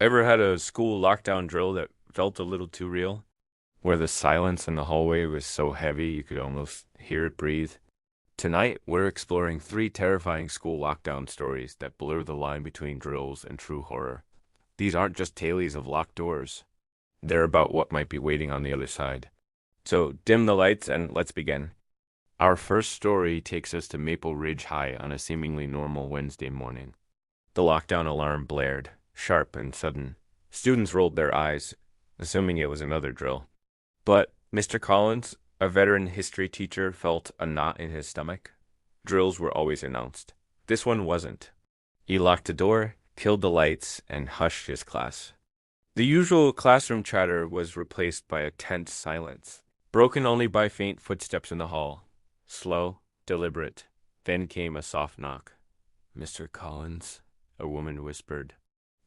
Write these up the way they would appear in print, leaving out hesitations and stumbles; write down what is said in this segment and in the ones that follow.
Ever had a school lockdown drill that felt a little too real? Where the silence in the hallway was so heavy you could almost hear it breathe? Tonight, we're exploring three terrifying school lockdown stories that blur the line between drills and true horror. These aren't just tales of locked doors, they're about what might be waiting on the other side. So, dim the lights and let's begin. Our first story takes us to Maple Ridge High on a seemingly normal Wednesday morning. The lockdown alarm blared, sharp and sudden. Students rolled their eyes, assuming it was another drill. But Mr. Collins, a veteran history teacher, felt a knot in his stomach. Drills were always announced. This one wasn't. He locked the door, killed the lights, and hushed his class. The usual classroom chatter was replaced by a tense silence, broken only by faint footsteps in the hall. Slow, deliberate. Then came a soft knock. "Mr. Collins," a woman whispered.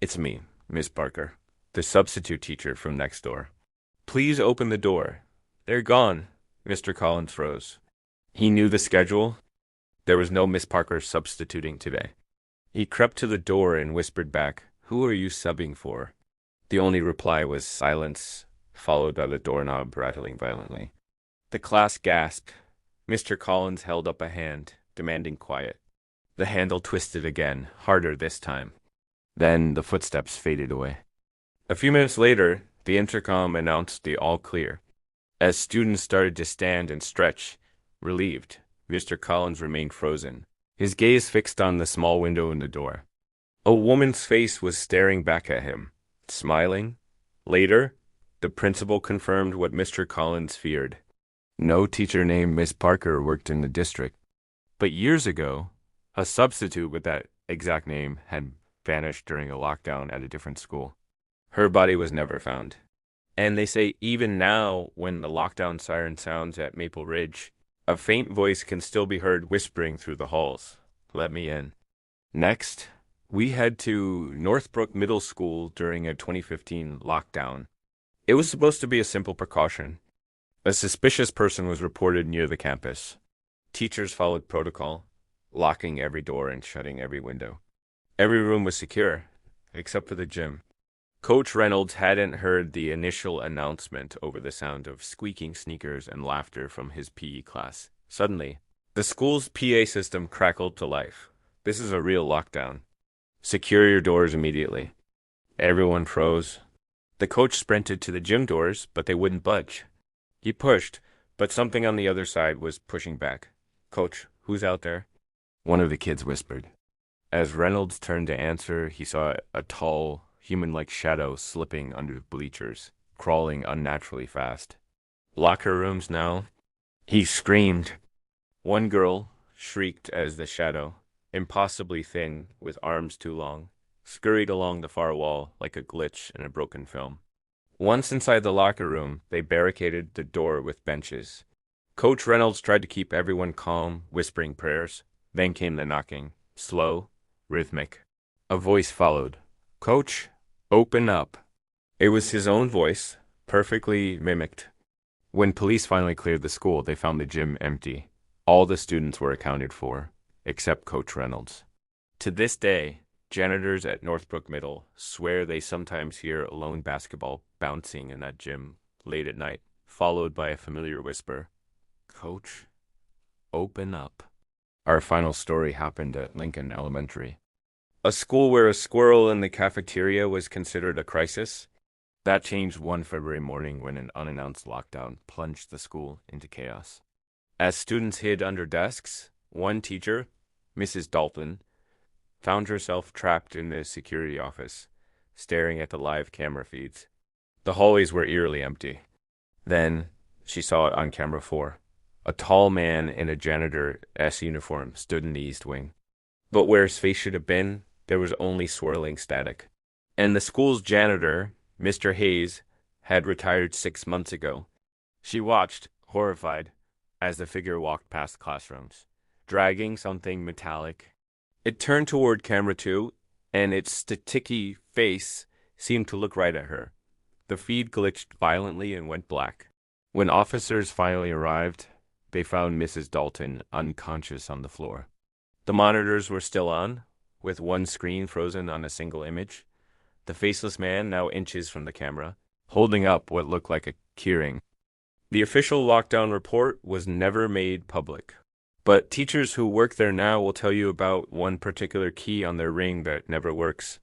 "It's me, Miss Parker, the substitute teacher from next door." "Please open the door." "They're gone." Mr. Collins froze. He knew the schedule. There was no Miss Parker substituting today. He crept to the door and whispered back, "Who are you subbing for?" The only reply was silence, followed by the doorknob rattling violently. The class gasped. Mr. Collins held up a hand, demanding quiet. The handle twisted again, harder this time. Then the footsteps faded away. A few minutes later, the intercom announced the all clear. As students started to stand and stretch, relieved, Mr. Collins remained frozen, his gaze fixed on the small window in the door. A woman's face was staring back at him, smiling. Later, the principal confirmed what Mr. Collins feared. No teacher named Miss Parker worked in the district. But years ago, a substitute with that exact name had vanished during a lockdown at a different school. Her body was never found. And they say even now, when the lockdown siren sounds at Maple Ridge, a faint voice can still be heard whispering through the halls, "Let me in." Next, we head to Northbrook Middle School during a 2015 lockdown. It was supposed to be a simple precaution. A suspicious person was reported near the campus. Teachers followed protocol, locking every door and shutting every window. Every room was secure, except for the gym. Coach Reynolds hadn't heard the initial announcement over the sound of squeaking sneakers and laughter from his PE class. Suddenly, the school's PA system crackled to life. "This is a real lockdown. Secure your doors immediately." Everyone froze. The coach sprinted to the gym doors, but they wouldn't budge. He pushed, but something on the other side was pushing back. "Coach, who's out there?" One of the kids whispered. As Reynolds turned to answer, he saw a tall, human-like shadow slipping under the bleachers, crawling unnaturally fast. "Locker rooms now?" He screamed. One girl shrieked as the shadow, impossibly thin, with arms too long, scurried along the far wall like a glitch in a broken film. Once inside the locker room, they barricaded the door with benches. Coach Reynolds tried to keep everyone calm, whispering prayers. Then came the knocking, slow, rhythmic. A voice followed. "Coach, open up." It was his own voice, perfectly mimicked. When police finally cleared the school, they found the gym empty. All the students were accounted for, except Coach Reynolds. To this day, janitors at Northbrook Middle swear they sometimes hear a lone basketball bouncing in that gym late at night, followed by a familiar whisper, "Coach, open up." Our final story happened at Lincoln Elementary, a school where a squirrel in the cafeteria was considered a crisis. That changed one February morning when an unannounced lockdown plunged the school into chaos. As students hid under desks, one teacher, Mrs. Dalton, found herself trapped in the security office, staring at the live camera feeds. The hallways were eerily empty. Then she saw it on camera 4. A tall man in a janitor S uniform stood in the east wing. But where his face should have been, there was only swirling static. And the school's janitor, Mr. Hayes, had retired 6 months ago. She watched, horrified, as the figure walked past classrooms, dragging something metallic. It turned toward camera 2, and its sticky face seemed to look right at her. The feed glitched violently and went black. When officers finally arrived, they found Mrs. Dalton unconscious on the floor. The monitors were still on, with one screen frozen on a single image. the faceless man now inches from the camera, holding up what looked like a keyring. The official lockdown report was never made public, but teachers who work there now will tell you about one particular key on their ring that never works.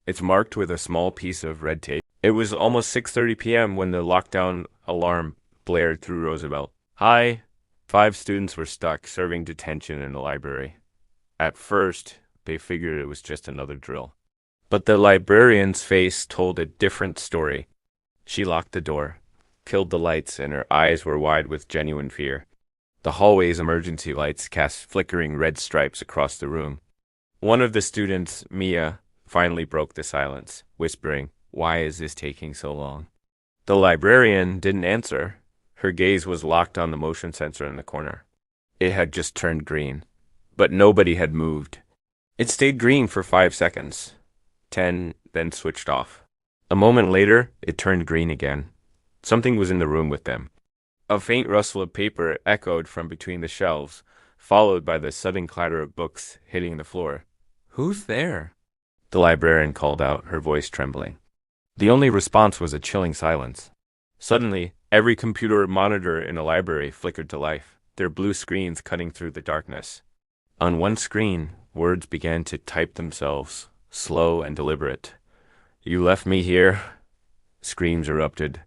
It's marked with a small piece of red tape. It was almost 6:30 p.m. when the lockdown alarm blared through Roosevelt. Hi. 5 students were stuck, serving detention in the library. At first, they figured it was just another drill. But the librarian's face told a different story. She locked the door, killed the lights, and her eyes were wide with genuine fear. The hallway's emergency lights cast flickering red stripes across the room. One of the students, Mia, finally broke the silence, whispering, "Why is this taking so long?" The librarian didn't answer. Her gaze was locked on the motion sensor in the corner. It had just turned green, but nobody had moved. It stayed green for 5 seconds, 10, then switched off. A moment later, it turned green again. Something was in the room with them. A faint rustle of paper echoed from between the shelves, followed by the sudden clatter of books hitting the floor. "Who's there?" the librarian called out, her voice trembling. The only response was a chilling silence. Suddenly, every computer monitor in the library flickered to life, their blue screens cutting through the darkness. On one screen, words began to type themselves, slow and deliberate. "You left me here," screams erupted.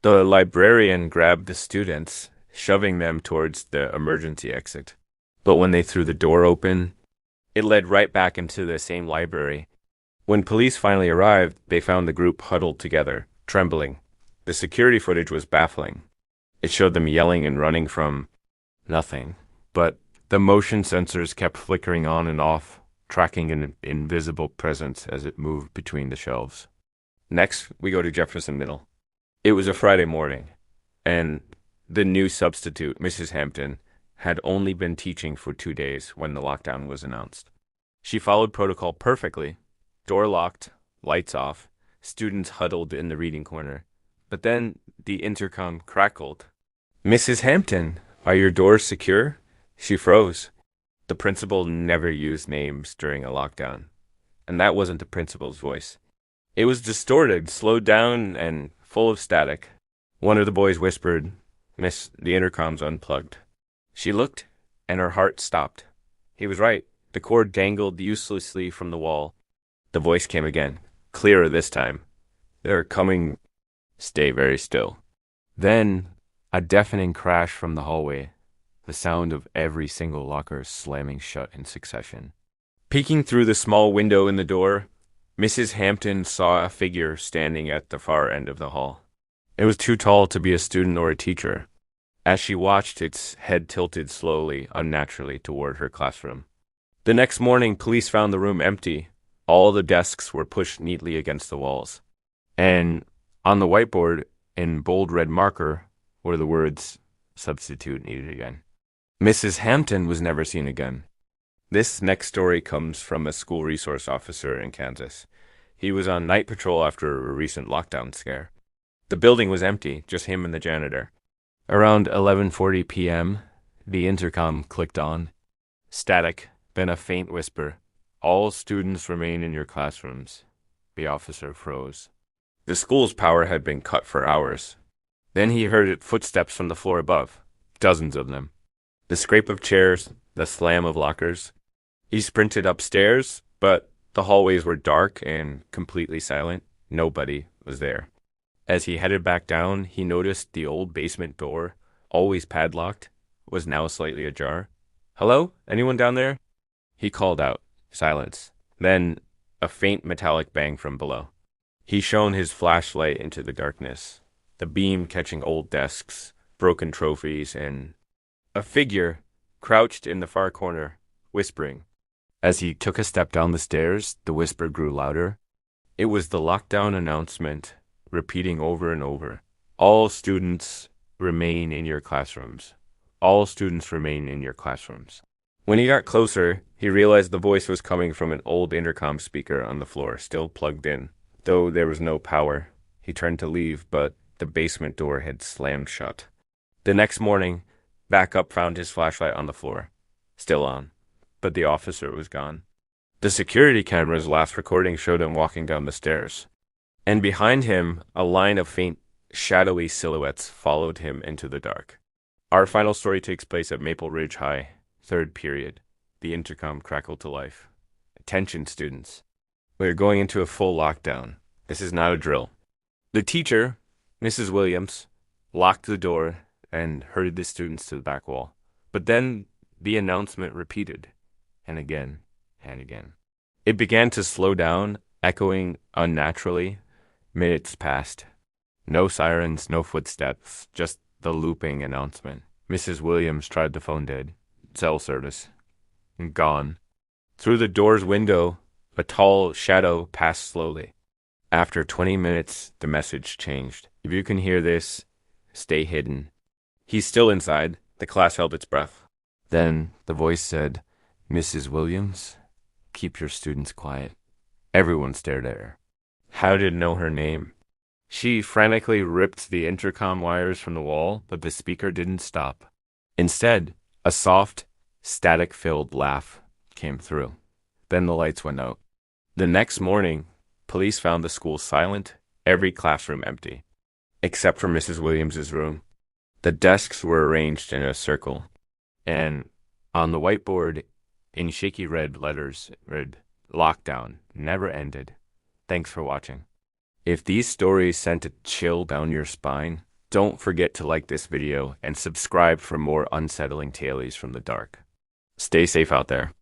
The librarian grabbed the students, shoving them towards the emergency exit. But when they threw the door open, it led right back into the same library. When police finally arrived, they found the group huddled together, trembling. The security footage was baffling. It showed them yelling and running from nothing. But the motion sensors kept flickering on and off, tracking an invisible presence as it moved between the shelves. Next, we go to Jefferson Middle. It was a Friday morning, and the new substitute, Mrs. Hampton, had only been teaching for 2 days when the lockdown was announced. She followed protocol perfectly. Door locked, lights off, students huddled in the reading corner. But then the intercom crackled. "Mrs. Hampton, are your doors secure?" She froze. The principal never used names during a lockdown, and that wasn't the principal's voice. It was distorted, slowed down, and full of static. One of the boys whispered, "Miss, the intercom's unplugged." She looked, and her heart stopped. He was right. The cord dangled uselessly from the wall. The voice came again, clearer this time. "They're coming. Stay very still." Then, a deafening crash from the hallway, the sound of every single locker slamming shut in succession. Peeking through the small window in the door, Mrs. Hampton saw a figure standing at the far end of the hall. It was too tall to be a student or a teacher. As she watched, its head tilted slowly, unnaturally, toward her classroom. The next morning, police found the room empty. All the desks were pushed neatly against the walls. And on the whiteboard, in bold red marker, were the words, "Substitute needed again." Mrs. Hampton was never seen again. This next story comes from a school resource officer in Kansas. He was on night patrol after a recent lockdown scare. The building was empty, just him and the janitor. Around 11:40 p.m., the intercom clicked on. Static, then a faint whisper. "All students remain in your classrooms." The officer froze. The school's power had been cut for hours. Then he heard footsteps from the floor above, dozens of them. The scrape of chairs, the slam of lockers. He sprinted upstairs, but the hallways were dark and completely silent. Nobody was there. As he headed back down, he noticed the old basement door, always padlocked, was now slightly ajar. "Hello? Anyone down there?" He called out. Silence. Then a faint metallic bang from below. He shone his flashlight into the darkness, the beam catching old desks, broken trophies, and a figure crouched in the far corner, whispering. As he took a step down the stairs, the whisper grew louder. It was the lockdown announcement, repeating over and over. "All students remain in your classrooms. All students remain in your classrooms." When he got closer, he realized the voice was coming from an old intercom speaker on the floor, still plugged in. Though there was no power, he turned to leave, but the basement door had slammed shut. The next morning, Backup found his flashlight on the floor, still on, but the officer was gone. The security camera's last recording showed him walking down the stairs, And behind him, a line of faint, shadowy silhouettes followed him into the dark. Our final story takes place at Maple Ridge High, third period. The intercom crackled to life. Attention, students. We're going into a full lockdown. This is not a drill. The teacher, Mrs. Williams, locked the door and herded the students to the back wall. But then the announcement repeated, and again, and again. It began to slow down, echoing unnaturally. Minutes passed. No sirens, no footsteps, just the looping announcement. Mrs. Williams tried the phone dead. Cell service. Gone. Through the door's window, a tall shadow passed slowly. After 20 minutes, the message changed. If you can hear this, stay hidden. He's still inside. The class held its breath. Then the voice said, Mrs. Williams, keep your students quiet. Everyone stared at her. How did it know her name? She frantically ripped the intercom wires from the wall, but the speaker didn't stop. Instead, a soft, static-filled laugh came through. Then the lights went out. The next morning, police found the school silent, every classroom empty, except for Mrs. Williams's room. The desks were arranged in a circle, and on the whiteboard, in shaky red letters, read, Lockdown, never ended. Thanks for watching. If these stories sent a chill down your spine, don't forget to like this video and subscribe for more unsettling tales from the dark. Stay safe out there.